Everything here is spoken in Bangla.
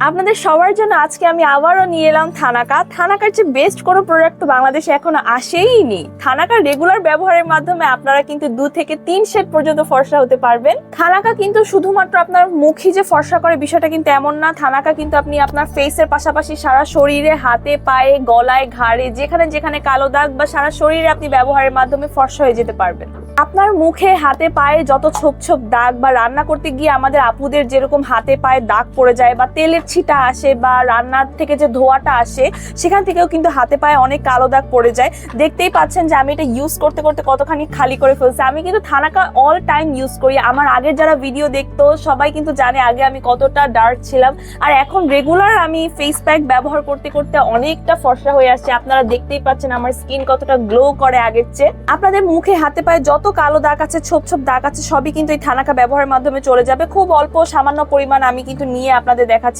আপনাদের সবার জন্য আজকে আমি আবারও নিয়ে এলাম থানাকা। থানাকার যে বেস্ট কোনো প্রোডাক্ট তো বাংলাদেশে এখনো আসেইনি। থানাকার রেগুলার ব্যবহারের মাধ্যমে আপনারা কিন্তু 2 থেকে 3 শেড পর্যন্ত ফর্সা হতে পারবেন। থানাকা কিন্তু শুধুমাত্র আপনার মুখই যে ফর্সা করে বিষয়টা কিন্তু এমন না। থানাকা কিন্তু আপনি আপনার ফেসের পাশাপাশি সারা শরীরে, হাতে, পায়ে, গলায়, ঘাড়ে যেখানে যেখানে কালো দাগ বা সারা শরীরে আপনি ব্যবহারের মাধ্যমে ফর্সা হয়ে যেতে পারবেন। আপনার মুখে, হাতে, পায়ে যত ছোপ ছোপ দাগ বা রান্না করতে গিয়ে আমাদের আপুদের যেরকম হাতে পায়ে দাগ পড়ে যায় বা তেলের ছিটা আসে বা রান্নার থেকে যে ধোঁয়াটা আসে সেখান থেকেও কিন্তু হাতে পায়ে অনেক কালো দাগ পড়ে যায়। দেখতেই পাচ্ছেন যে আমি এটা ইউজ করতে করতে কতখানি খালি করে ফেলছি। আমি কিন্তু থানাকা অল টাইম ইউজ করি। আমার আগের যারা ভিডিও দেখতো সবাই কিন্তু জানে আগে আমি কতটা ডার্ক ছিলাম, আর এখন রেগুলার আমি ফেস প্যাক ব্যবহার করতে করতে অনেকটা ফর্সা হয়ে আসছে। আপনারা দেখতেই পাচ্ছেন আমার স্কিন কতটা গ্লো করে আগের চেয়ে। আপনাদের মুখে, হাতে পায়ে যত কালো দাগ আছে, ছোপ ছোপ দাগ আছে, সবই কিন্তু এই থানাকা ব্যবহারের মাধ্যমে চলে যাবে। খুব অল্প সামান্য পরিমাণ আমি কিন্তু নিয়ে আপনাদের দেখাচ্ছি।